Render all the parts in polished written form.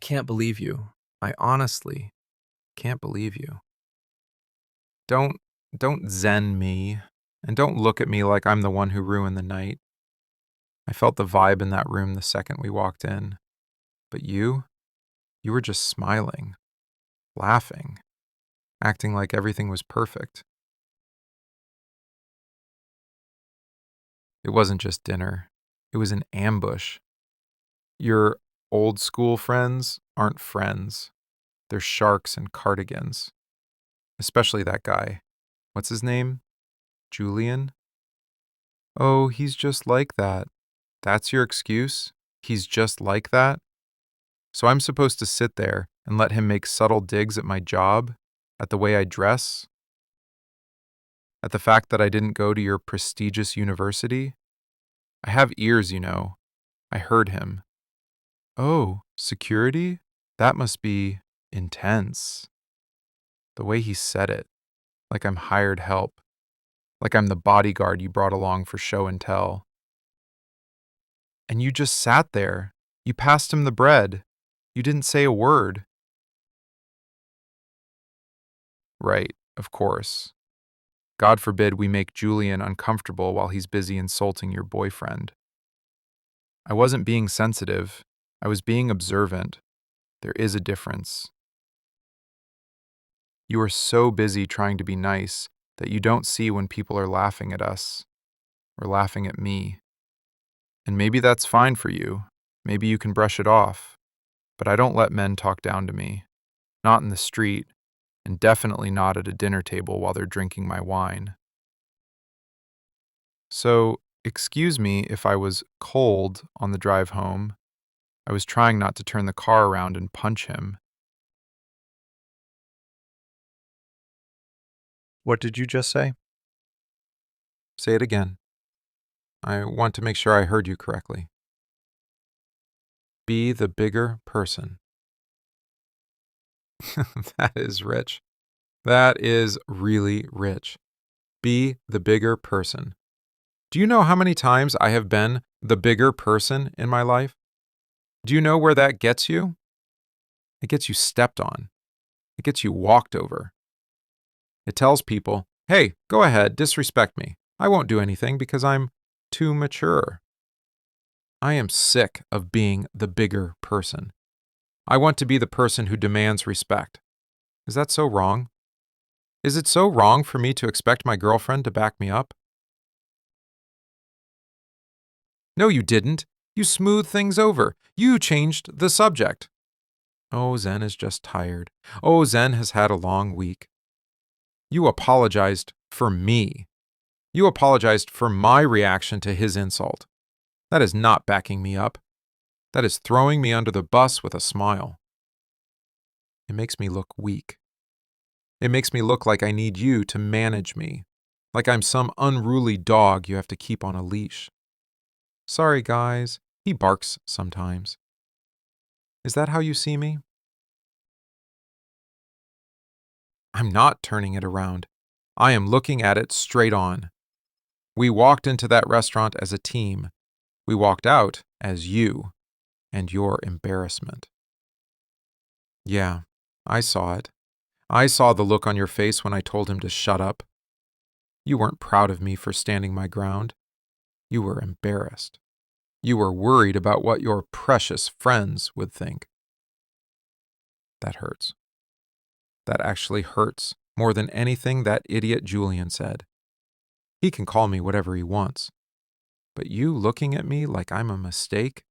can't believe you. I honestly can't believe you. Don't don't zen me, and don't look at me like I'm the one who ruined the night. I felt the vibe in that room the second we walked in. But you were just smiling, laughing, acting like everything was perfect. It wasn't just dinner. It was an ambush. Your old school friends aren't friends. They're sharks and cardigans. Especially that guy. What's his name? Julian? Oh, he's just like that. That's your excuse? He's just like that? So I'm supposed to sit there and let him make subtle digs at my job, at the way I dress, at the fact that I didn't go to your prestigious university? I have ears, you know. I heard him. Oh, security? That must be intense. The way he said it, like I'm hired help, like I'm the bodyguard you brought along for show and tell. And you just sat there. You passed him the bread. You didn't say a word. Right, of course. God forbid we make Julian uncomfortable while he's busy insulting your boyfriend. I wasn't being sensitive. I was being observant. There is a difference. You are so busy trying to be nice that you don't see when people are laughing at us or laughing at me. And maybe that's fine for you. Maybe you can brush it off. But I don't let men talk down to me. Not in the street, and definitely not at a dinner table while they're drinking my wine. So, excuse me if I was cold on the drive home. I was trying not to turn the car around and punch him. What did you just say? Say it again. I want to make sure I heard you correctly. Be the bigger person. That is rich. That is really rich. Be the bigger person. Do you know how many times I have been the bigger person in my life? Do you know where that gets you? It gets you stepped on. It gets you walked over. It tells people, hey, go ahead, disrespect me. I won't do anything because I'm too mature. I am sick of being the bigger person. I want to be the person who demands respect. Is that so wrong? Is it so wrong for me to expect my girlfriend to back me up? No, you didn't. You smoothed things over. You changed the subject. Oh, Zen is just tired. Oh, Zen has had a long week. You apologized for me. You apologized for my reaction to his insult. That is not backing me up. That is throwing me under the bus with a smile. It makes me look weak. It makes me look like I need you to manage me, like I'm some unruly dog you have to keep on a leash. Sorry, guys, he barks sometimes. Is that how you see me? I'm not turning it around. I am looking at it straight on. We walked into that restaurant as a team. We walked out as you and your embarrassment. Yeah, I saw it. I saw the look on your face when I told him to shut up. You weren't proud of me for standing my ground. You were embarrassed. You were worried about what your precious friends would think. That hurts. That actually hurts more than anything that idiot Julian said. He can call me whatever he wants. But you looking at me like I'm a mistake,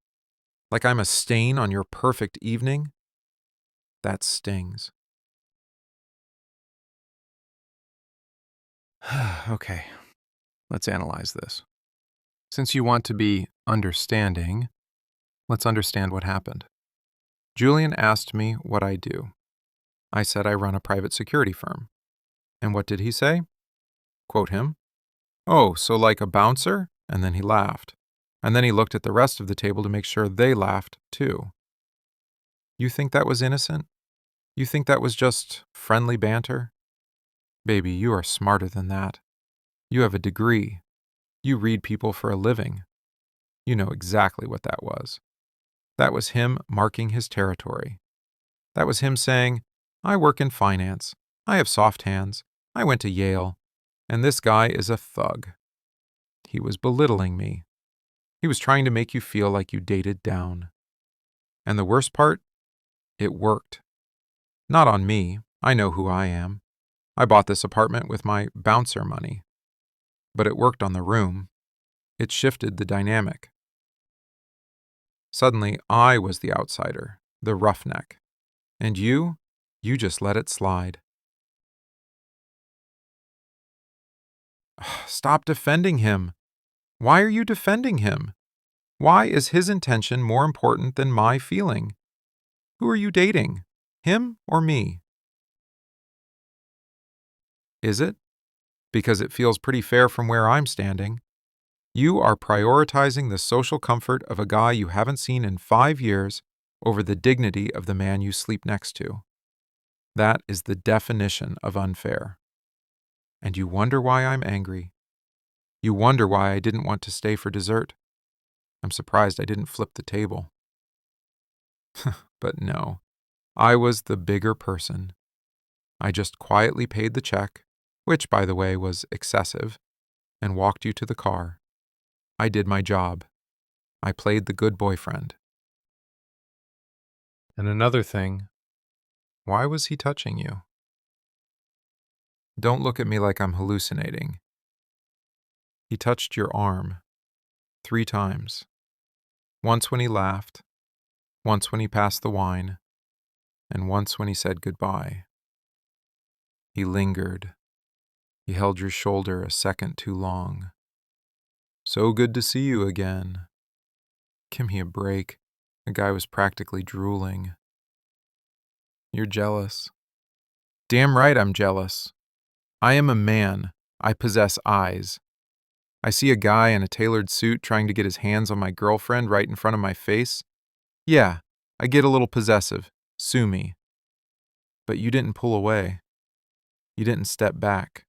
like I'm a stain on your perfect evening, that stings. Okay, let's analyze this. Since you want to be understanding, let's understand what happened. Julian asked me what I do. I said I run a private security firm. And what did he say? Quote him, "Oh, so like a bouncer?" And then he laughed. And then he looked at the rest of the table to make sure they laughed too. You think that was innocent? You think that was just friendly banter? Baby, you are smarter than that. You have a degree. You read people for a living. You know exactly what that was. That was him marking his territory. That was him saying, I work in finance. I have soft hands. I went to Yale. And this guy is a thug. He was belittling me. He was trying to make you feel like you dated down. And the worst part? It worked. Not on me. I know who I am. I bought this apartment with my bouncer money. But it worked on the room. It shifted the dynamic. Suddenly, I was the outsider, the roughneck. And you just let it slide. Stop defending him. Why are you defending him? Why is his intention more important than my feeling? Who are you dating? Him or me? Is it? Because it feels pretty fair from where I'm standing. You are prioritizing the social comfort of a guy you haven't seen in 5 years over the dignity of the man you sleep next to. That is the definition of unfair. And you wonder why I'm angry. You wonder why I didn't want to stay for dessert. I'm surprised I didn't flip the table. But no, I was the bigger person. I just quietly paid the check, which, by the way, was excessive, and walked you to the car. I did my job. I played the good boyfriend. And another thing, why was he touching you? Don't look at me like I'm hallucinating. He touched your arm 3 times. Once when he laughed, once when he passed the wine, and once when he said goodbye. He lingered. He held your shoulder a second too long. So good to see you again. Give me a break. The guy was practically drooling. You're jealous. Damn right I'm jealous. I am a man. I possess eyes. I see a guy in a tailored suit trying to get his hands on my girlfriend right in front of my face. Yeah, I get a little possessive. Sue me. But you didn't pull away. You didn't step back.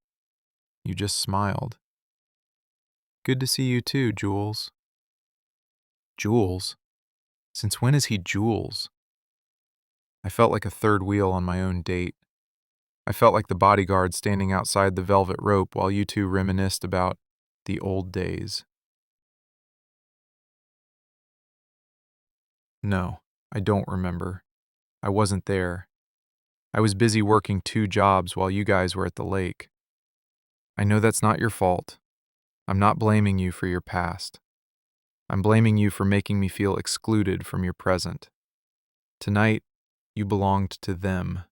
You just smiled. Good to see you too, Jules. Jules? Since when is he Jules? I felt like a third wheel on my own date. I felt like the bodyguard standing outside the velvet rope while you two reminisced about the old days. No, I don't remember. I wasn't there. I was busy working 2 jobs while you guys were at the lake. I know that's not your fault. I'm not blaming you for your past. I'm blaming you for making me feel excluded from your present. Tonight, you belonged to them,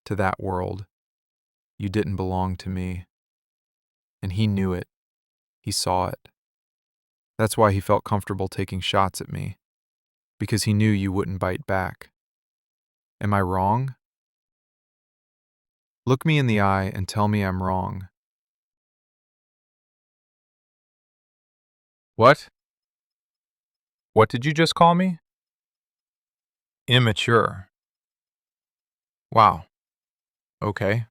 to that world. You didn't belong to me. And he knew it. He saw it. That's why he felt comfortable taking shots at me, because he knew you wouldn't bite back. Am I wrong? Look me in the eye and tell me I'm wrong. What? What did you just call me? Immature. Wow. Okay.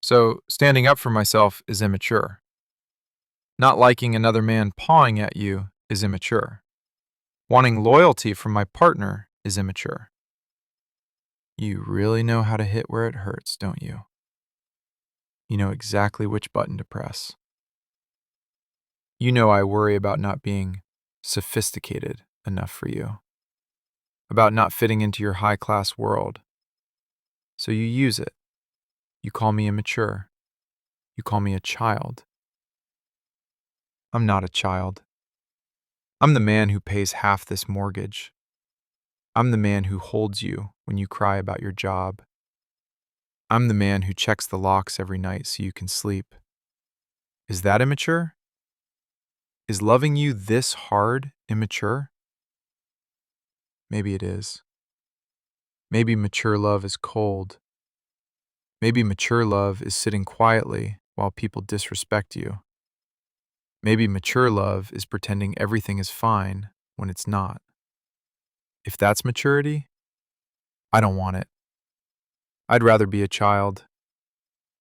So, standing up for myself is immature. Not liking another man pawing at you is immature. Wanting loyalty from my partner is immature. You really know how to hit where it hurts, don't you? You know exactly which button to press. You know I worry about not being sophisticated enough for you, about not fitting into your high-class world. So you use it. You call me immature. You call me a child. I'm not a child. I'm the man who pays half this mortgage. I'm the man who holds you when you cry about your job. I'm the man who checks the locks every night so you can sleep. Is that immature? Is loving you this hard immature? Maybe it is. Maybe mature love is cold. Maybe mature love is sitting quietly while people disrespect you. Maybe mature love is pretending everything is fine when it's not. If that's maturity, I don't want it. I'd rather be a child.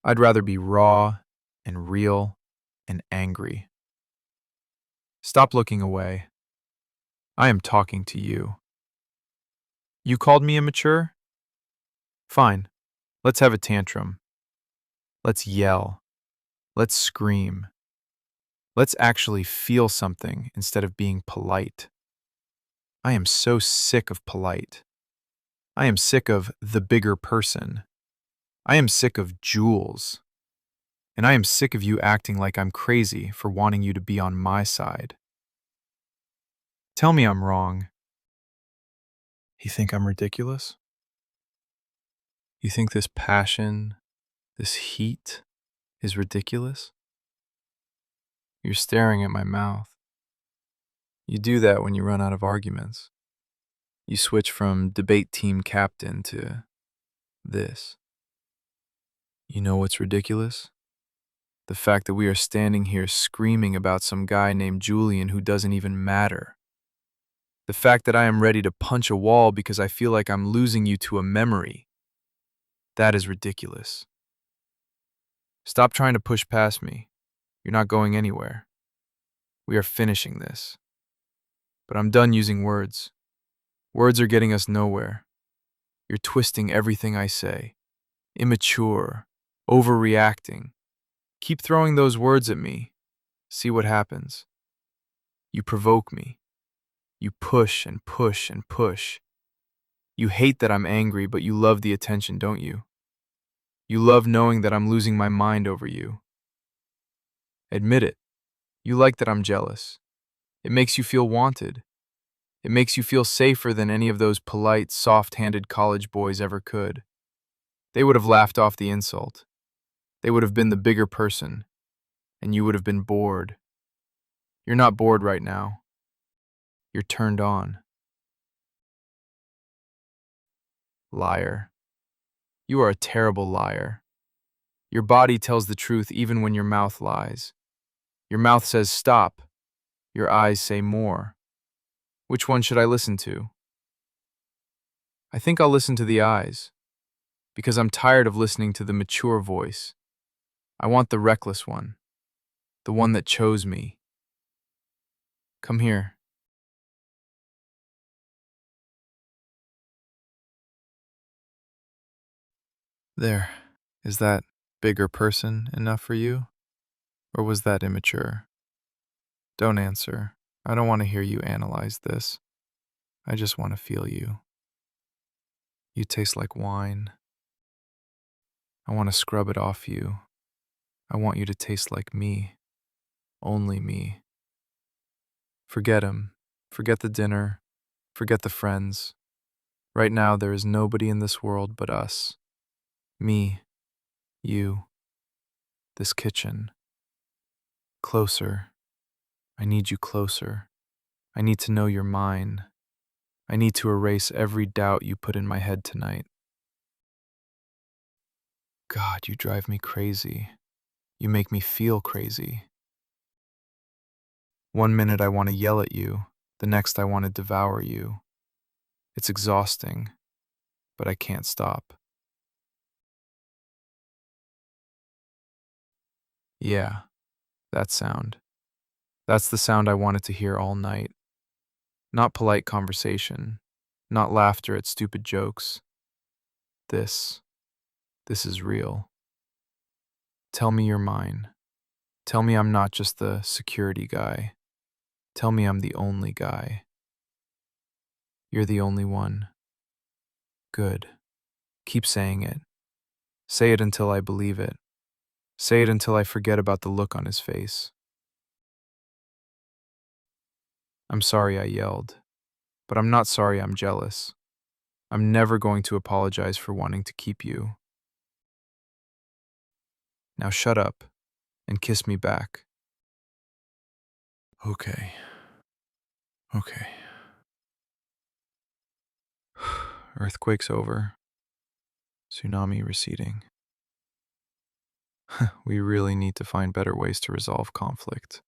I'd rather be raw and real and angry. Stop looking away. I am talking to you. You called me immature? Fine, let's have a tantrum. Let's yell. Let's scream. Let's actually feel something instead of being polite. I am so sick of polite. I am sick of the bigger person. I am sick of Jules. And I am sick of you acting like I'm crazy for wanting you to be on my side. Tell me I'm wrong. You think I'm ridiculous? You think this passion, this heat, is ridiculous? You're staring at my mouth. You do that when you run out of arguments. You switch from debate team captain to this. You know what's ridiculous? The fact that we are standing here screaming about some guy named Julian who doesn't even matter. The fact that I am ready to punch a wall because I feel like I'm losing you to a memory. That is ridiculous. Stop trying to push past me. You're not going anywhere. We are finishing this. But I'm done using words. Words are getting us nowhere. You're twisting everything I say. Immature. Overreacting. Keep throwing those words at me. See what happens. You provoke me. You push and push and push. You hate that I'm angry, but you love the attention, don't you? You love knowing that I'm losing my mind over you. Admit it. You like that I'm jealous. It makes you feel wanted. It makes you feel safer than any of those polite, soft-handed college boys ever could. They would have laughed off the insult. They would have been the bigger person, and you would have been bored. You're not bored right now. You're turned on. Liar. You are a terrible liar. Your body tells the truth even when your mouth lies. Your mouth says stop. Your eyes say more. Which one should I listen to? I think I'll listen to the eyes, because I'm tired of listening to the mature voice. I want the reckless one, the one that chose me. Come here. There. Is that bigger person enough for you? Or was that immature? Don't answer. I don't want to hear you analyze this. I just want to feel you. You taste like wine. I want to scrub it off you. I want you to taste like me. Only me. Forget him. Forget the dinner. Forget the friends. Right now, there is nobody in this world but us. Me. You. This kitchen. Closer. I need you closer. I need to know you're mine. I need to erase every doubt you put in my head tonight. God, you drive me crazy. You make me feel crazy. One minute I want to yell at you, the next I want to devour you. It's exhausting, but I can't stop. Yeah, that sound. That's the sound I wanted to hear all night. Not polite conversation, not laughter at stupid jokes. This is real. Tell me you're mine. Tell me I'm not just the security guy. Tell me I'm the only guy. You're the only one. Good. Keep saying it. Say it until I believe it. Say it until I forget about the look on his face. I'm sorry I yelled, but I'm not sorry I'm jealous. I'm never going to apologize for wanting to keep you. Now shut up and kiss me back. Okay. Okay. Earthquake's over. Tsunami receding. We really need to find better ways to resolve conflict.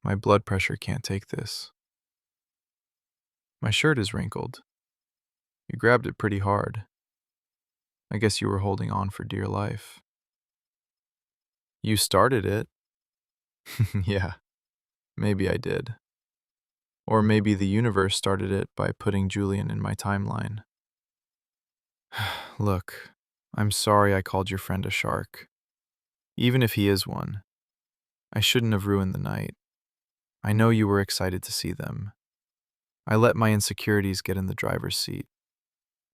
My blood pressure can't take this. My shirt is wrinkled. You grabbed it pretty hard. I guess you were holding on for dear life. You started it. Yeah, maybe I did. Or maybe the universe started it by putting Julian in my timeline. Look, I'm sorry I called your friend a shark. Even if he is one, I shouldn't have ruined the night. I know you were excited to see them. I let my insecurities get in the driver's seat.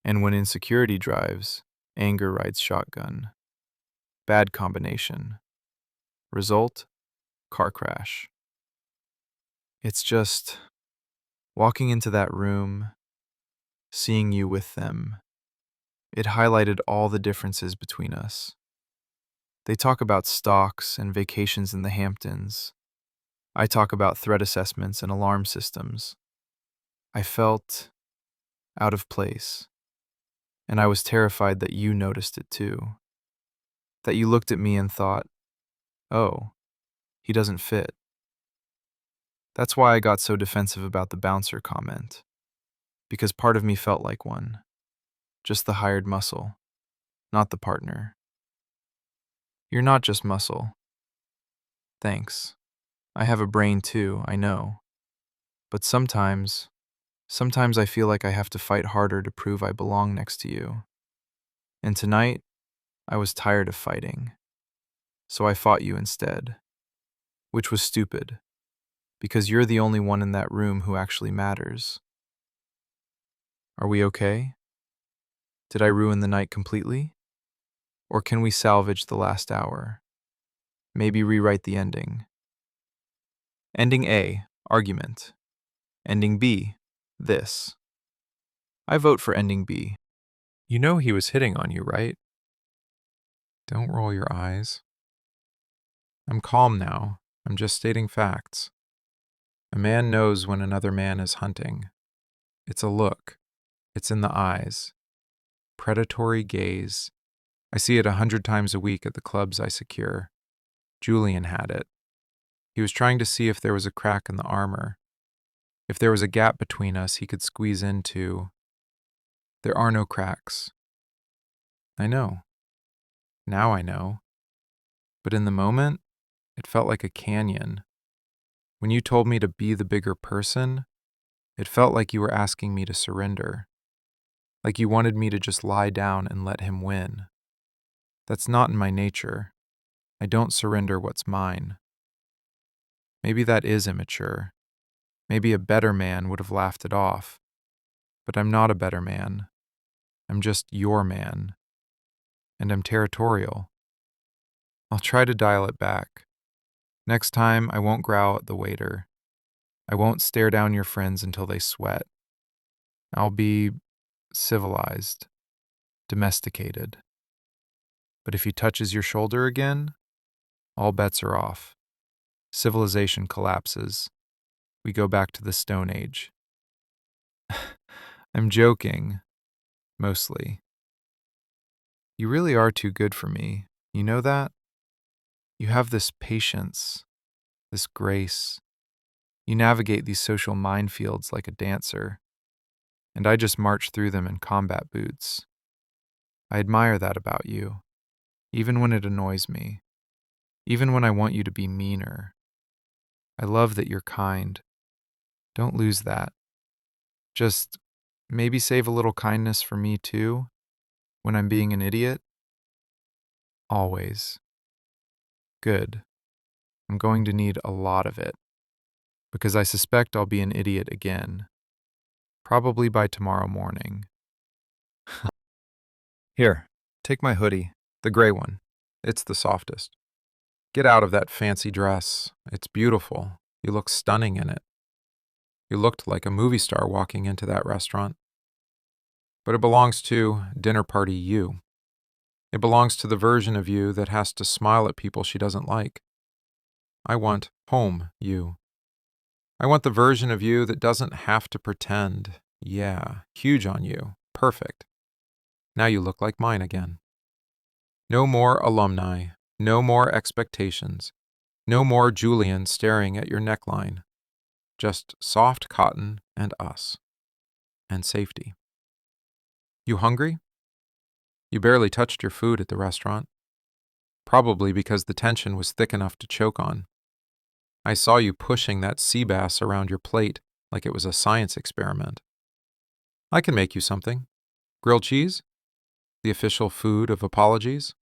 And when insecurity drives, anger rides shotgun. Bad combination. Result? Car crash. It's just walking into that room, seeing you with them. It highlighted all the differences between us. They talk about stocks and vacations in the Hamptons. I talk about threat assessments and alarm systems. I felt out of place, and I was terrified that you noticed it too. That you looked at me and thought, oh, he doesn't fit. That's why I got so defensive about the bouncer comment, because part of me felt like one, just the hired muscle, not the partner. You're not just muscle. Thanks. I have a brain too, I know. But sometimes I feel like I have to fight harder to prove I belong next to you. And tonight, I was tired of fighting. So I fought you instead, which was stupid, because you're the only one in that room who actually matters. Are we okay? Did I ruin the night completely? Or can we salvage the last hour? Maybe rewrite the ending. Ending A, argument. Ending B, this. I vote for ending B. You know he was hitting on you, right? Don't roll your eyes. I'm calm now. I'm just stating facts. A man knows when another man is hunting. It's a look. It's in the eyes. Predatory gaze. I see it 100 times a week at the clubs I secure. Julian had it. He was trying to see if there was a crack in the armor. If there was a gap between us he could squeeze into. There are no cracks. I know. Now I know. But in the moment, it felt like a canyon. When you told me to be the bigger person, it felt like you were asking me to surrender. Like you wanted me to just lie down and let him win. That's not in my nature. I don't surrender what's mine. Maybe that is immature. Maybe a better man would have laughed it off. But I'm not a better man. I'm just your man. And I'm territorial. I'll try to dial it back. Next time, I won't growl at the waiter. I won't stare down your friends until they sweat. I'll be civilized, domesticated. But if he touches your shoulder again, all bets are off. Civilization collapses. We go back to the Stone Age. I'm joking, mostly. You really are too good for me. You know that? You have this patience, this grace. You navigate these social minefields like a dancer, and I just march through them in combat boots. I admire that about you, even when it annoys me, even when I want you to be meaner. I love that you're kind. Don't lose that. Just maybe save a little kindness for me too, when I'm being an idiot. Always. Good. I'm going to need a lot of it, because I suspect I'll be an idiot again, probably by tomorrow morning. Here, take my hoodie, the gray one. It's the softest. Get out of that fancy dress. It's beautiful. You look stunning in it. You looked like a movie star walking into that restaurant. But it belongs to dinner party you. It belongs to the version of you that has to smile at people she doesn't like. I want home you. I want the version of you that doesn't have to pretend. Yeah, huge on you. Perfect. Now you look like mine again. No more alumni. No more expectations. No more Julian staring at your neckline. Just soft cotton and us. And safety. You hungry? You barely touched your food at the restaurant. Probably because the tension was thick enough to choke on. I saw you pushing that sea bass around your plate like it was a science experiment. I can make you something. Grilled cheese? The official food of apologies?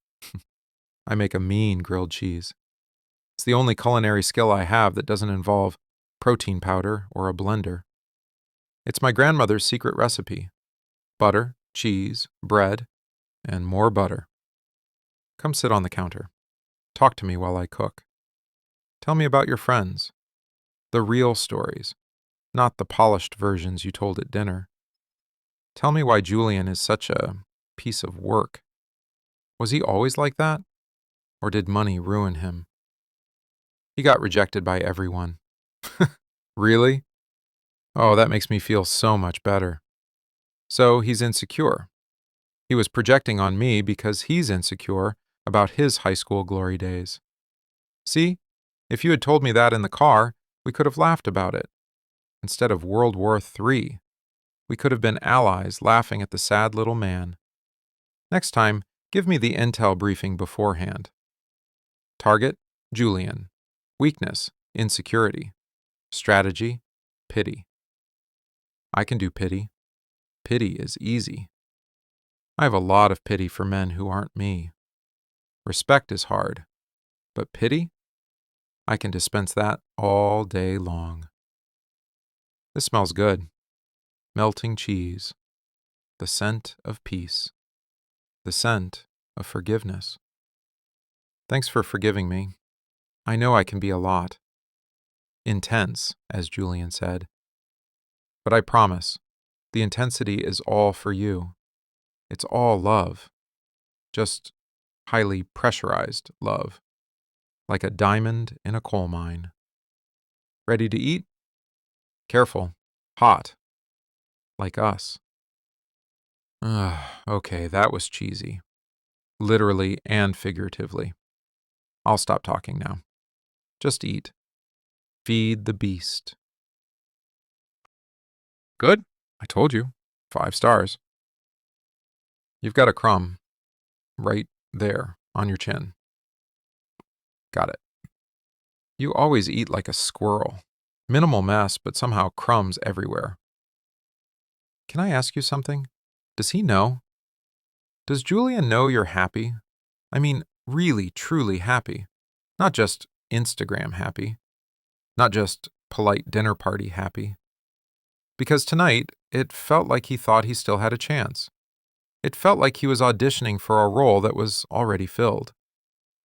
I make a mean grilled cheese. It's the only culinary skill I have that doesn't involve protein powder or a blender. It's my grandmother's secret recipe: butter, cheese, bread, and more butter. Come sit on the counter. Talk to me while I cook. Tell me about your friends. The real stories, not the polished versions you told at dinner. Tell me why Julian is such a piece of work. Was he always like that? Or did money ruin him? He got rejected by everyone. Really? Oh, that makes me feel so much better. So he's insecure. He was projecting on me because he's insecure about his high school glory days. See, if you had told me that in the car, we could have laughed about it. Instead of World War III, we could have been allies laughing at the sad little man. Next time, give me the intel briefing beforehand. Target, Julian. Weakness, insecurity. Strategy, pity. I can do pity. Pity is easy. I have a lot of pity for men who aren't me. Respect is hard, but pity? I can dispense that all day long. This smells good. Melting cheese. The scent of peace. The scent of forgiveness. Thanks for forgiving me. I know I can be a lot. Intense, as Julian said. But I promise, the intensity is all for you. It's all love. Just highly pressurized love. Like a diamond in a coal mine. Ready to eat? Careful. Hot. Like us. Okay, that was cheesy. Literally and figuratively. I'll stop talking now. Just eat. Feed the beast. Good. I told you. 5 stars. You've got a crumb. Right there, on your chin. Got it. You always eat like a squirrel. Minimal mess, but somehow crumbs everywhere. Can I ask you something? Does he know? Does Julian know you're happy? I mean, really, truly happy. Not just Instagram happy. Not just polite dinner party happy. Because tonight, it felt like he thought he still had a chance. It felt like he was auditioning for a role that was already filled.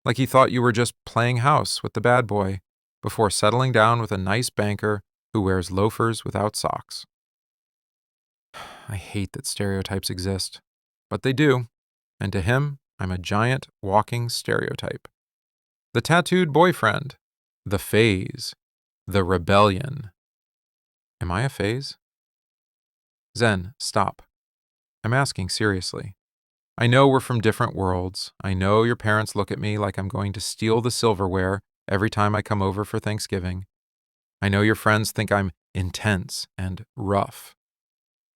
Like he thought you were just playing house with the bad boy before settling down with a nice banker who wears loafers without socks. I hate that stereotypes exist, but they do, and to him, I'm a giant walking stereotype. The tattooed boyfriend, the phase, the rebellion. Am I a phase? Zen, stop. I'm asking seriously. I know we're from different worlds. I know your parents look at me like I'm going to steal the silverware every time I come over for Thanksgiving. I know your friends think I'm intense and rough.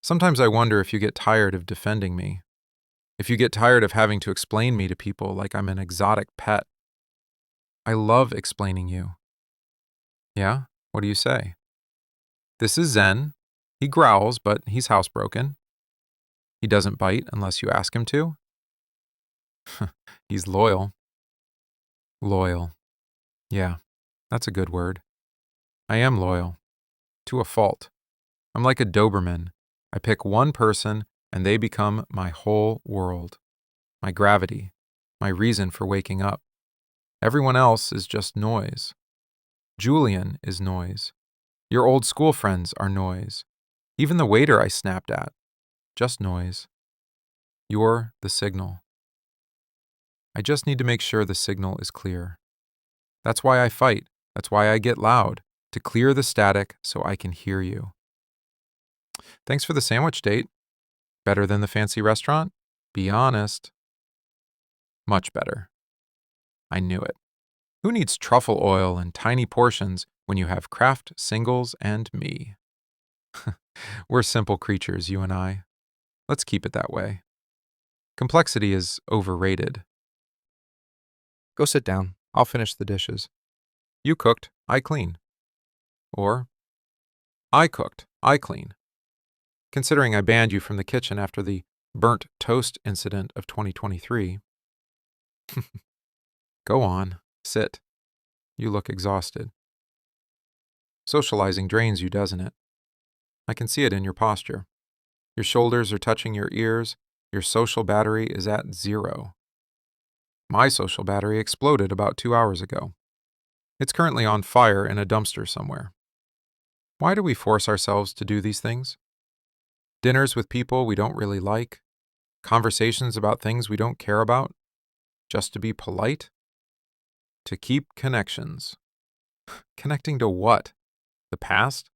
Sometimes I wonder if you get tired of defending me. If you get tired of having to explain me to people like I'm an exotic pet. I love explaining you. Yeah? What do you say? This is Zen. He growls, but he's housebroken. He doesn't bite unless you ask him to. He's loyal. Loyal. Yeah, that's a good word. I am loyal. To a fault. I'm like a Doberman. I pick one person and they become my whole world. My gravity. My reason for waking up. Everyone else is just noise. Julian is noise. Your old school friends are noise. Even the waiter I snapped at. Just noise. You're the signal. I just need to make sure the signal is clear. That's why I fight. That's why I get loud. To clear the static so I can hear you. Thanks for the sandwich date. Better than the fancy restaurant? Be honest. Much better. I knew it. Who needs truffle oil and tiny portions when you have Kraft singles and me? We're simple creatures, you and I. Let's keep it that way. Complexity is overrated. Go sit down. I'll finish the dishes. You cooked, I clean. Or, I cooked, I clean. Considering I banned you from the kitchen after the burnt toast incident of 2023. Go on, sit. You look exhausted. Socializing drains you, doesn't it? I can see it in your posture. Your shoulders are touching your ears. Your social battery is at 0. My social battery exploded about 2 hours ago. It's currently on fire in a dumpster somewhere. Why do we force ourselves to do these things? Dinners with people we don't really like, conversations about things we don't care about, just to be polite? To keep connections. Connecting to what? The past?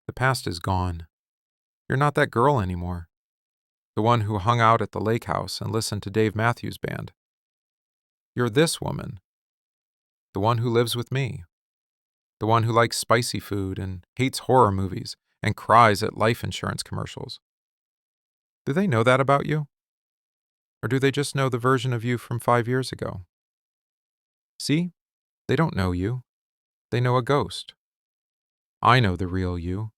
The past is gone. You're not that girl anymore. The one who hung out at the lake house and listened to Dave Matthews Band. You're this woman. The one who lives with me. The one who likes spicy food and hates horror movies and cries at life insurance commercials. Do they know that about you? Or do they just know the version of you from 5 years ago? See? They don't know you. They know a ghost. I know the real you.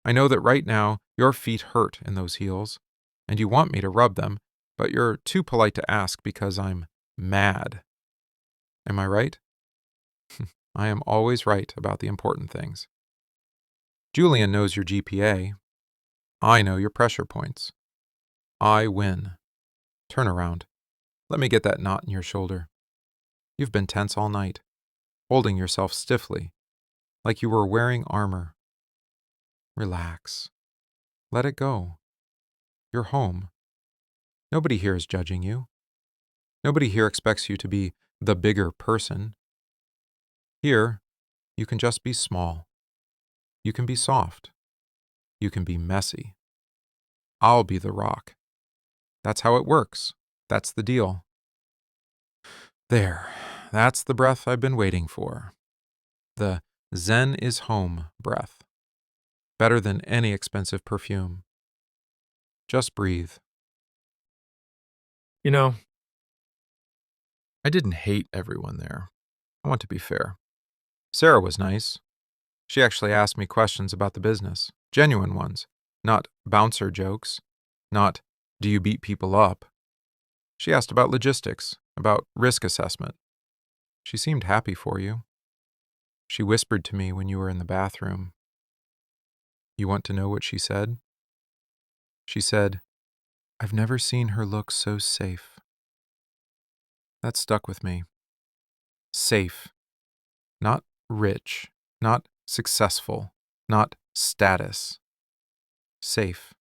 I know that right now your feet hurt in those heels, and you want me to rub them, but you're too polite to ask because I'm mad. Am I right? I am always right about the important things. Julian knows your GPA. I know your pressure points. I win. Turn around. Let me get that knot in your shoulder. You've been tense all night, holding yourself stiffly, like you were wearing armor. Relax. Let it go. You're home. Nobody here is judging you. Nobody here expects you to be the bigger person. Here, you can just be small. You can be soft. You can be messy. I'll be the rock. That's how it works. That's the deal. There. That's the breath I've been waiting for. The Zen is home breath. Better than any expensive perfume. Just breathe. You know, I didn't hate everyone there. I want to be fair. Sarah was nice. She actually asked me questions about the business. Genuine ones. Not bouncer jokes. Not, do you beat people up? She asked about logistics, about risk assessment. She seemed happy for you. She whispered to me when you were in the bathroom. You want to know what she said? She said, I've never seen her look so safe. That stuck with me. Safe. Not rich. Not successful. Not status. Safe.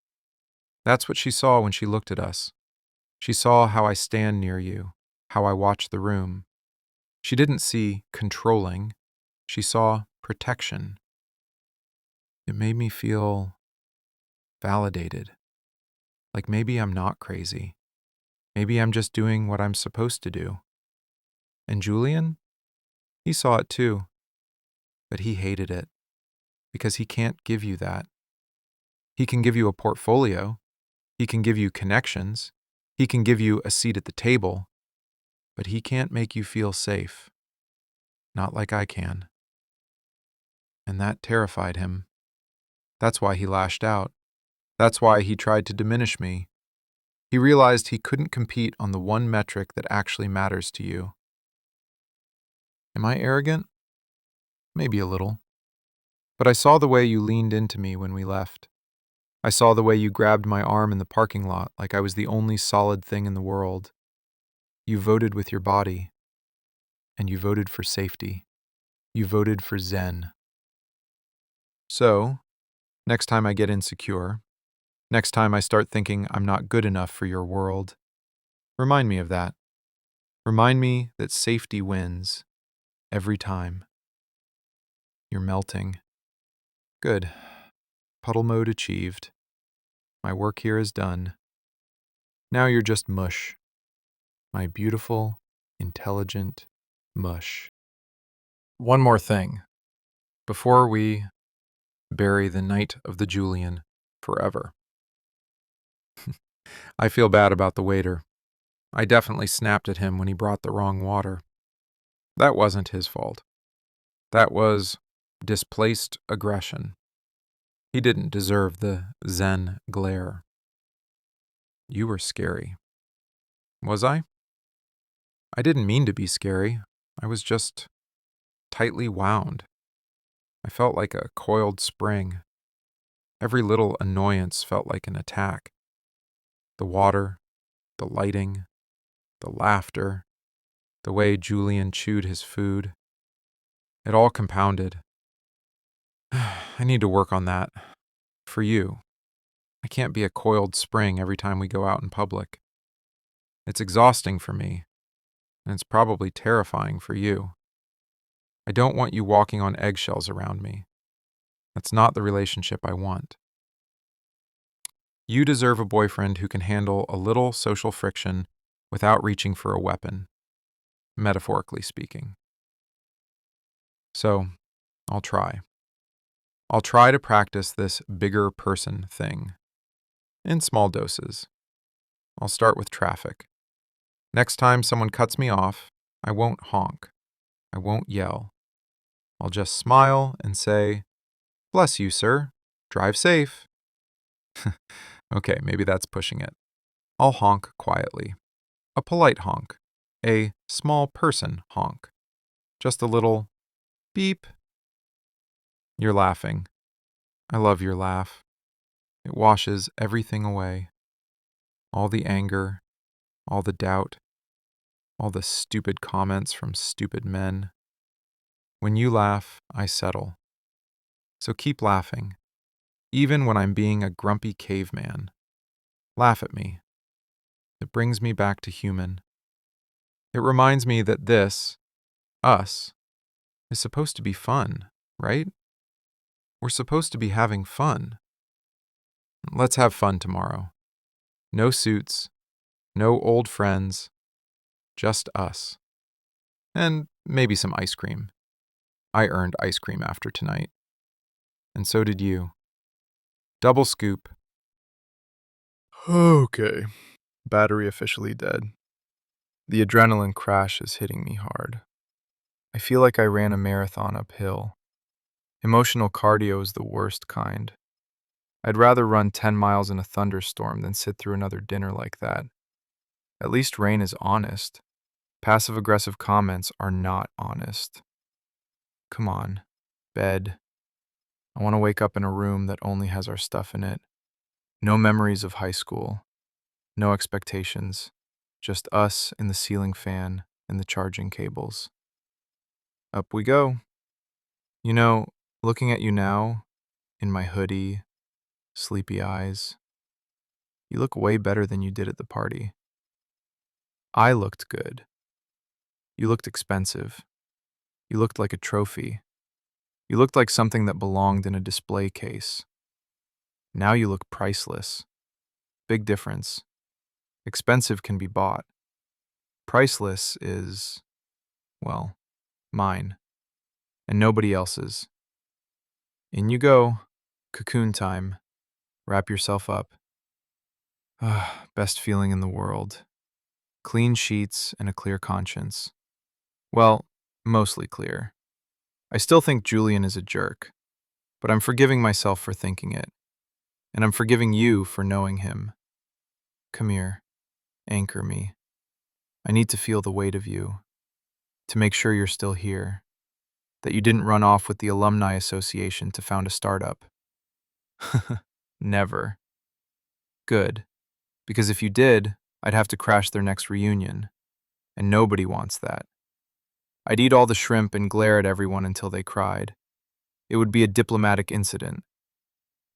That's what she saw when she looked at us. She saw how I stand near you, how I watch the room. She didn't see controlling. She saw protection. It made me feel validated. Like maybe I'm not crazy. Maybe I'm just doing what I'm supposed to do. And Julian? He saw it too. But he hated it. Because he can't give you that. He can give you a portfolio. He can give you connections. He can give you a seat at the table. But he can't make you feel safe. Not like I can. And that terrified him. That's why he lashed out. That's why he tried to diminish me. He realized he couldn't compete on the one metric that actually matters to you. Am I arrogant? Maybe a little. But I saw the way you leaned into me when we left. I saw the way you grabbed my arm in the parking lot like I was the only solid thing in the world. You voted with your body. And you voted for safety. You voted for Zen. So, next time I get insecure, next time I start thinking I'm not good enough for your world, remind me of that. Remind me that safety wins every time. You're melting. Good. Puddle mode achieved. My work here is done. Now you're just mush. My beautiful, intelligent mush. One more thing. Before we bury the Knight of the Julian forever. I feel bad about the waiter. I definitely snapped at him when he brought the wrong water. That wasn't his fault. That was displaced aggression. He didn't deserve the Zen glare. You were scary. Was I? I didn't mean to be scary. I was just tightly wound. I felt like a coiled spring. Every little annoyance felt like an attack. The water, the lighting, the laughter, the way Julian chewed his food. It all compounded. I need to work on that. For you. I can't be a coiled spring every time we go out in public. It's exhausting for me, and it's probably terrifying for you. I don't want you walking on eggshells around me. That's not the relationship I want. You deserve a boyfriend who can handle a little social friction without reaching for a weapon, metaphorically speaking. So, I'll try. I'll try to practice this bigger person thing in small doses. I'll start with traffic. Next time someone cuts me off, I won't honk. I won't yell. I'll just smile and say, "Bless you, sir. Drive safe." Okay, maybe that's pushing it. I'll honk quietly. A polite honk. A small person honk. Just a little beep. You're laughing. I love your laugh. It washes everything away. All the anger, all the doubt, all the stupid comments from stupid men. When you laugh, I settle. So keep laughing, even when I'm being a grumpy caveman. Laugh at me. It brings me back to human. It reminds me that this, us, is supposed to be fun, right? We're supposed to be having fun. Let's have fun tomorrow. No suits, no old friends, just us. And maybe some ice cream. I earned ice cream after tonight. And so did you. Double scoop. Okay. Battery officially dead. The adrenaline crash is hitting me hard. I feel like I ran a marathon uphill. Emotional cardio is the worst kind. I'd rather run 10 miles in a thunderstorm than sit through another dinner like that. At least Rain is honest. Passive aggressive comments are not honest. Come on, bed. I want to wake up in a room that only has our stuff in it. No memories of high school. No expectations. Just us in the ceiling fan and the charging cables. Up we go. You know, looking at you now, in my hoodie, sleepy eyes, you look way better than you did at the party. I looked good. You looked expensive. You looked like a trophy. You looked like something that belonged in a display case. Now you look priceless. Big difference. Expensive can be bought. Priceless is, well, mine. And nobody else's. In you go. Cocoon time. Wrap yourself up. Ah, best feeling in the world. Clean sheets and a clear conscience. Well, mostly clear. I still think Julian is a jerk, but I'm forgiving myself for thinking it. And I'm forgiving you for knowing him. Come here. Anchor me. I need to feel the weight of you. To make sure you're still here. That you didn't run off with the Alumni Association to found a startup. Never. Good. Because if you did, I'd have to crash their next reunion. And nobody wants that. I'd eat all the shrimp and glare at everyone until they cried. It would be a diplomatic incident.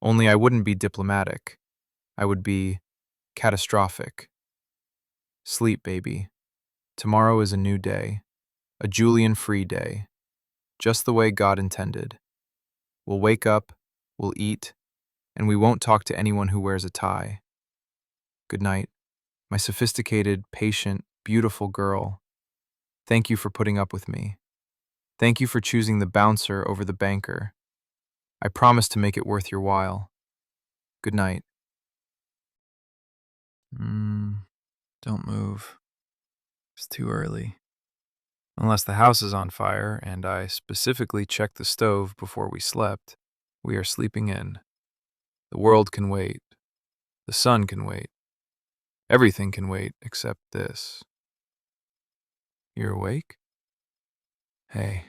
Only I wouldn't be diplomatic. I would be catastrophic. Sleep, baby. Tomorrow is a new day. A Julian-free day. Just the way God intended. We'll wake up, we'll eat, and we won't talk to anyone who wears a tie. Good night, my sophisticated, patient, beautiful girl. Thank you for putting up with me. Thank you for choosing the bouncer over the banker. I promise to make it worth your while. Good night. Don't move. It's too early. Unless the house is on fire and I specifically checked the stove before we slept, we are sleeping in. The world can wait. The sun can wait. Everything can wait except this. You're awake? Hey.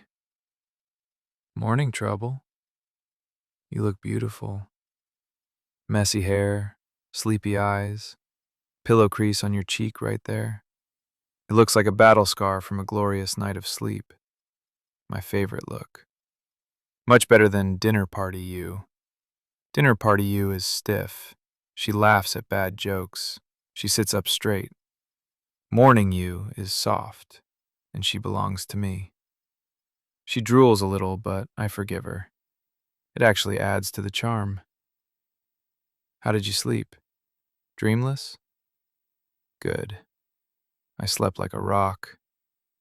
Morning, trouble. You look beautiful. Messy hair, sleepy eyes, pillow crease on your cheek right there. It looks like a battle scar from a glorious night of sleep. My favorite look. Much better than dinner party you. Dinner party you is stiff. She laughs at bad jokes. She sits up straight. Morning you is soft, and she belongs to me. She drools a little, but I forgive her. It actually adds to the charm. How did you sleep? Dreamless? Good. I slept like a rock.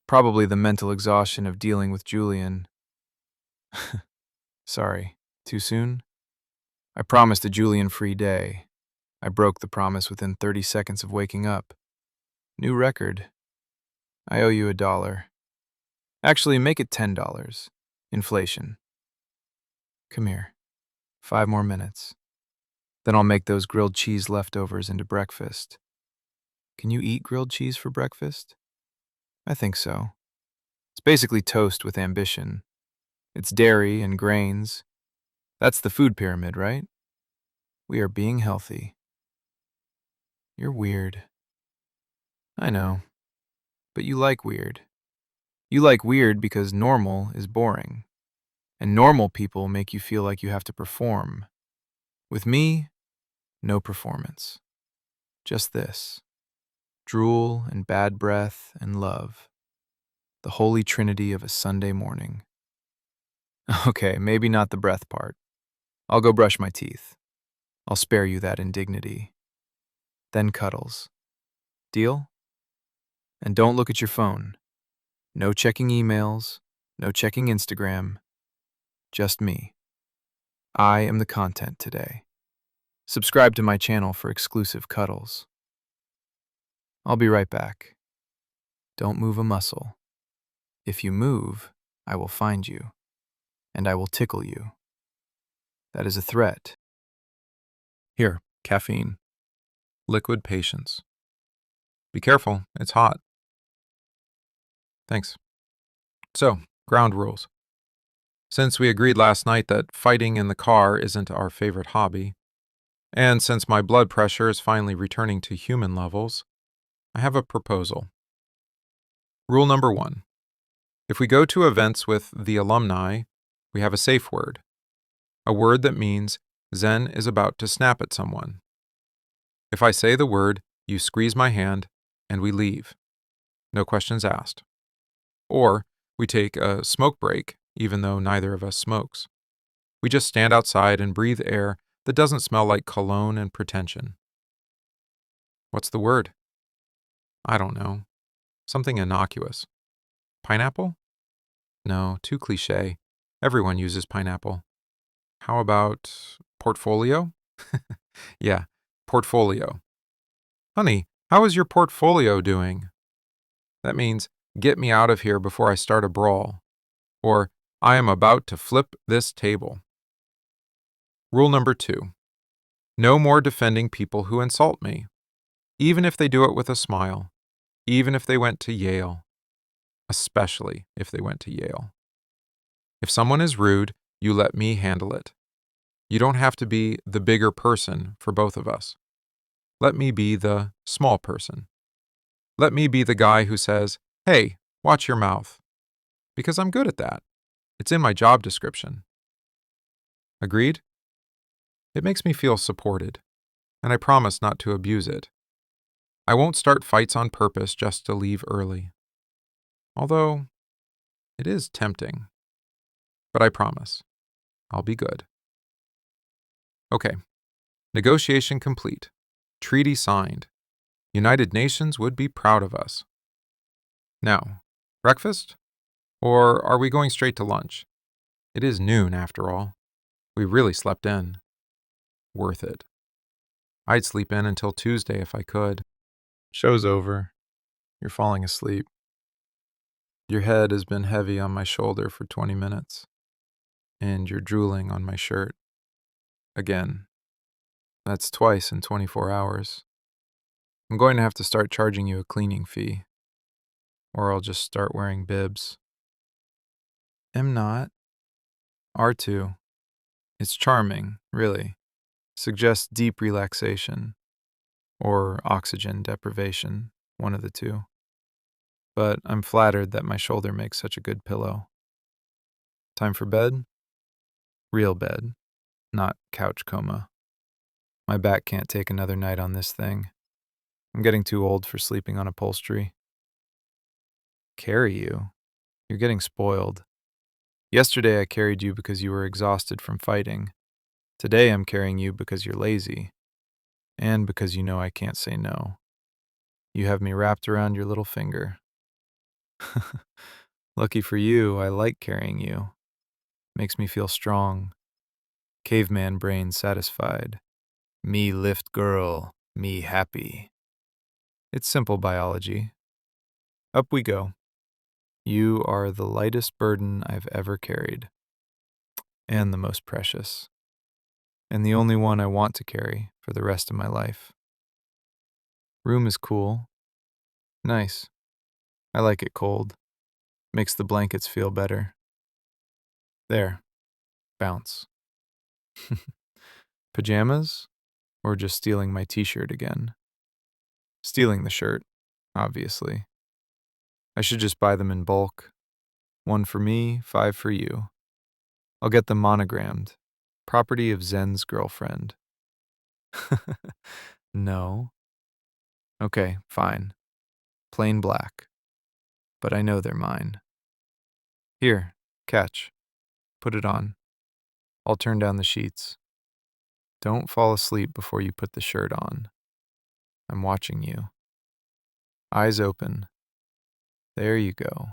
Probably the mental exhaustion of dealing with Julian. Sorry, too soon? I promised a Julian-free day. I broke the promise within 30 seconds of waking up. New record. I owe you $1. Actually, make it $10. Inflation. Come here. 5 more minutes. Then I'll make those grilled cheese leftovers into breakfast. Can you eat grilled cheese for breakfast? I think so. It's basically toast with ambition. It's dairy and grains. That's the food pyramid, right? We are being healthy. You're weird. I know. But you like weird. You like weird because normal is boring. And normal people make you feel like you have to perform. With me, no performance. Just this. Drool and bad breath and love. The holy trinity of a Sunday morning. Okay, maybe not the breath part. I'll go brush my teeth. I'll spare you that indignity. Then cuddles. Deal? And don't look at your phone. No checking emails, no checking Instagram. Just me. I am the content today. Subscribe to my channel for exclusive cuddles. I'll be right back. Don't move a muscle. If you move, I will find you, and I will tickle you. That is a threat. Here, caffeine. Liquid patience. Be careful, it's hot. Thanks. So, ground rules. Since we agreed last night that fighting in the car isn't our favorite hobby, and since my blood pressure is finally returning to human levels, I have a proposal. Rule number 1. If we go to events with the alumni, we have a safe word. A word that means Zen is about to snap at someone. If I say the word, you squeeze my hand, and we leave. No questions asked. Or we take a smoke break, even though neither of us smokes. We just stand outside and breathe air that doesn't smell like cologne and pretension. What's the word? I don't know. Something innocuous. Pineapple? No, too cliché. Everyone uses pineapple. How about portfolio? Yeah, portfolio. Honey, how is your portfolio doing? That means, get me out of here before I start a brawl. Or, I am about to flip this table. Rule number 2. No more defending people who insult me, even if they do it with a smile, even if they went to Yale, especially if they went to Yale. If someone is rude, you let me handle it. You don't have to be the bigger person for both of us. Let me be the small person. Let me be the guy who says, "Hey, watch your mouth." Because I'm good at that. It's in my job description. Agreed? It makes me feel supported, and I promise not to abuse it. I won't start fights on purpose just to leave early. Although, it is tempting. But I promise, I'll be good. Okay, negotiation complete. Treaty signed. United Nations would be proud of us. Now, breakfast? Or are we going straight to lunch? It is noon, after all. We really slept in. Worth it. I'd sleep in until Tuesday if I could. Show's over. You're falling asleep. Your head has been heavy on my shoulder for 20 minutes. And you're drooling on my shirt. Again. That's twice in 24 hours. I'm going to have to start charging you a cleaning fee, or I'll just start wearing bibs. Am not. R2. It's charming, really. Suggests deep relaxation, or oxygen deprivation, one of the two. But I'm flattered that my shoulder makes such a good pillow. Time for bed? Real bed, not couch coma. My back can't take another night on this thing. I'm getting too old for sleeping on upholstery. Carry you? You're getting spoiled. Yesterday I carried you because you were exhausted from fighting. Today I'm carrying you because you're lazy. And because you know I can't say no. You have me wrapped around your little finger. Lucky for you, I like carrying you. Makes me feel strong. Caveman brain satisfied. Me lift girl, me happy. It's simple biology. Up we go. You are the lightest burden I've ever carried. And the most precious. And the only one I want to carry for the rest of my life. Room is cool. Nice. I like it cold. Makes the blankets feel better. There. Bounce. Pajamas? Or just stealing my t-shirt again? Stealing the shirt, obviously. I should just buy them in bulk. 1 for me, 5 for you. I'll get them monogrammed. Property of Zen's girlfriend. No. Okay, fine. Plain black. But I know they're mine. Here, catch. Put it on. I'll turn down the sheets. Don't fall asleep before you put the shirt on. I'm watching you. Eyes open. There you go.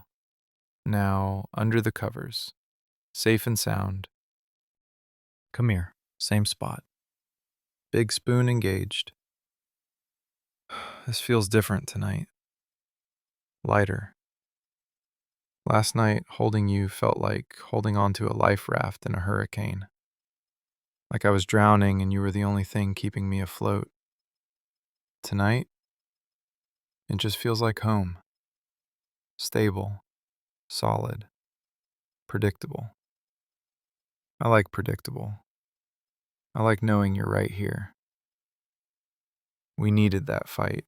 Now, under the covers. Safe and sound. Come here. Same spot. Big spoon engaged. This feels different tonight. Lighter. Last night, holding you felt like holding onto a life raft in a hurricane. Like I was drowning and you were the only thing keeping me afloat. Tonight, it just feels like home. Stable, solid, predictable. I like predictable. I like knowing you're right here. We needed that fight.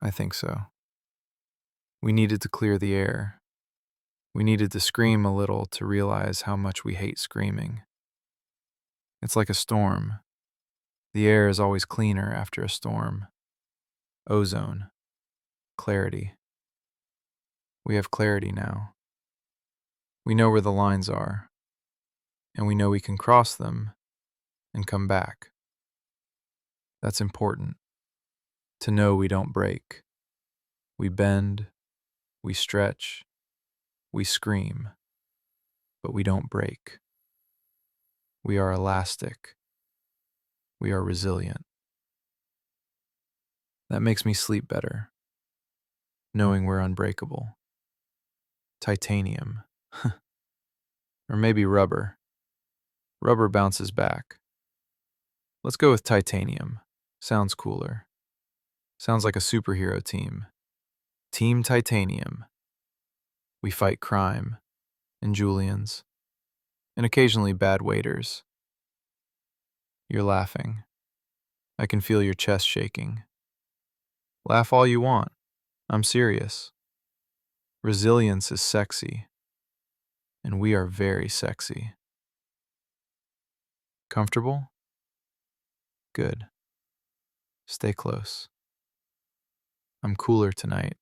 I think so. We needed to clear the air. We needed to scream a little to realize how much we hate screaming. It's like a storm. The air is always cleaner after a storm. Ozone. Clarity. We have clarity now. We know where the lines are, and we know we can cross them and come back. That's important. To know we don't break. We bend, we stretch, we scream, but we don't break. We are elastic. We are resilient. That makes me sleep better, knowing we're unbreakable. Titanium. Or maybe rubber. Rubber bounces back. Let's go with titanium. Sounds cooler. Sounds like a superhero team. Team Titanium. We fight crime, and Julians, and occasionally bad waiters. You're laughing. I can feel your chest shaking. Laugh all you want. I'm serious. Resilience is sexy, and we are very sexy. Comfortable? Good. Stay close. I'm cooler tonight.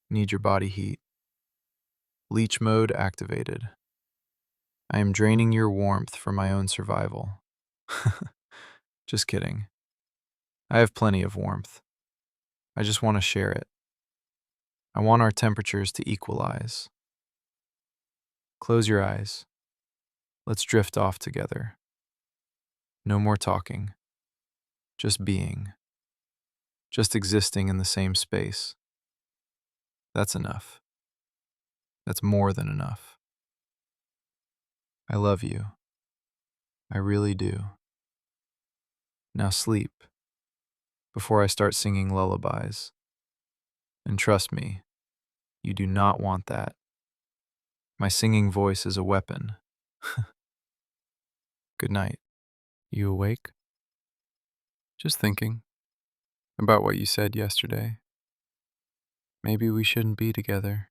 Need your body heat. Leech mode activated. I am draining your warmth for my own survival. Just kidding. I have plenty of warmth. I just want to share it. I want our temperatures to equalize. Close your eyes. Let's drift off together. No more talking. Just being. Just existing in the same space. That's enough. That's more than enough. I love you. I really do. Now sleep. before I start singing lullabies. And trust me, you do not want that. My singing voice is a weapon. Good night. You awake? Just thinking about what you said yesterday. Maybe we shouldn't be together.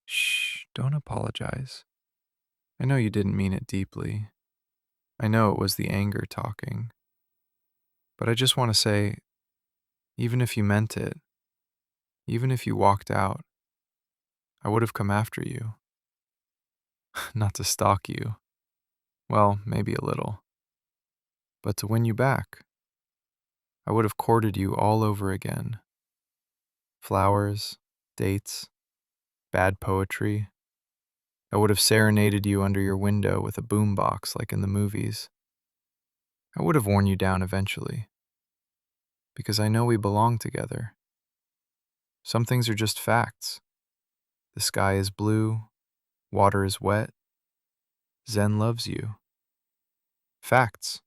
Shh, don't apologize. I know you didn't mean it deeply. I know it was the anger talking. But I just want to say, even if you meant it, even if you walked out, I would have come after you. Not to stalk you. Well, maybe a little. But to win you back. I would have courted you all over again. Flowers, dates, bad poetry. I would have serenaded you under your window with a boombox like in the movies. I would have worn you down eventually. Because I know we belong together. Some things are just facts. The sky is blue, water is wet. Zen loves you. Facts.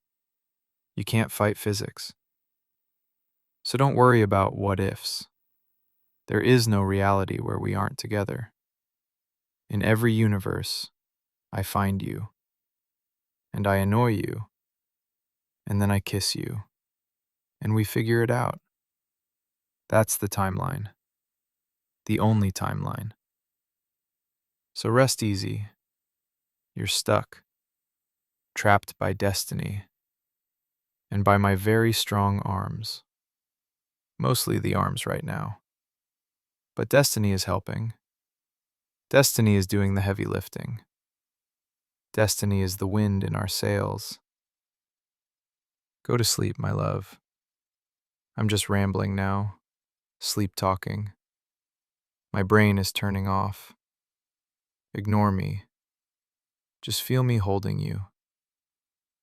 You can't fight physics. So don't worry about what ifs. There is no reality where we aren't together. In every universe, I find you. And I annoy you. And then I kiss you. And we figure it out. That's the timeline. The only timeline. So rest easy. You're stuck. Trapped by destiny. And by my very strong arms. Mostly the arms right now. But destiny is helping. Destiny is doing the heavy lifting. Destiny is the wind in our sails. Go to sleep, my love. I'm just rambling now, sleep talking. My brain is turning off. Ignore me. Just feel me holding you.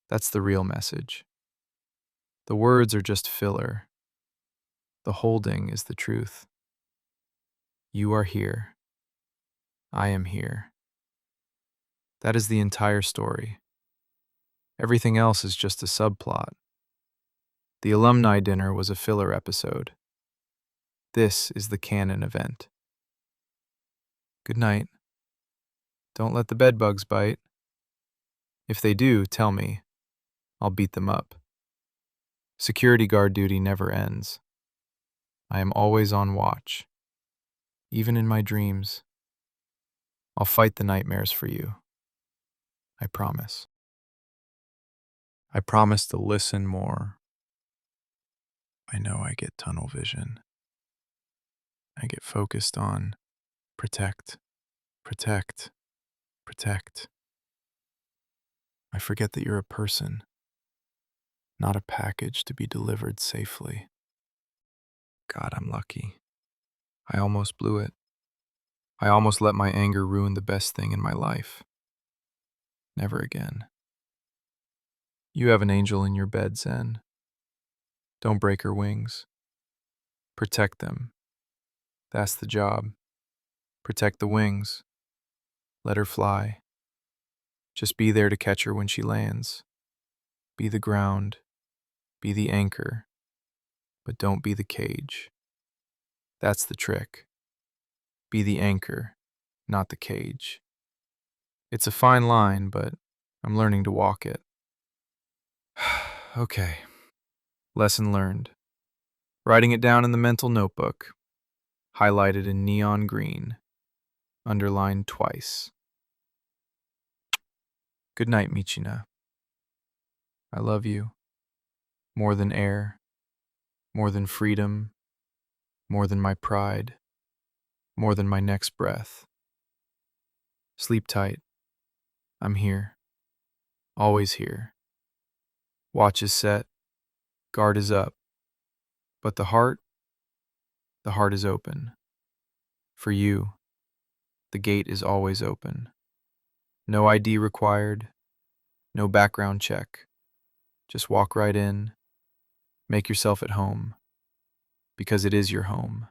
That's the real message. The words are just filler. The holding is the truth. You are here. I am here. That is the entire story. Everything else is just a subplot. The alumni dinner was a filler episode. This is the canon event. Good night. Don't let the bedbugs bite. If they do, tell me. I'll beat them up. Security guard duty never ends. I am always on watch. Even in my dreams. I'll fight the nightmares for you. I promise. I promise to listen more. I know I get tunnel vision. I get focused on protect, protect, protect. I forget that you're a person, not a package to be delivered safely. God, I'm lucky. I almost blew it. I almost let my anger ruin the best thing in my life. Never again. You have an angel in your bed, Zen. Don't break her wings. Protect them. That's the job. Protect the wings. Let her fly. Just be there to catch her when she lands. Be the ground. Be the anchor. But don't be the cage. That's the trick. Be the anchor, not the cage. It's a fine line, but I'm learning to walk it. Okay. Lesson learned. Writing it down in the mental notebook. Highlighted in neon green. Underlined twice. Good night, Michina. I love you. More than air. More than freedom. More than my pride. More than my next breath. Sleep tight. I'm here. Always here. Watch is set. Guard is up. But the heart is open. For you, the gate is always open. No ID required. No background check. Just walk right in. Make yourself at home. Because it is your home.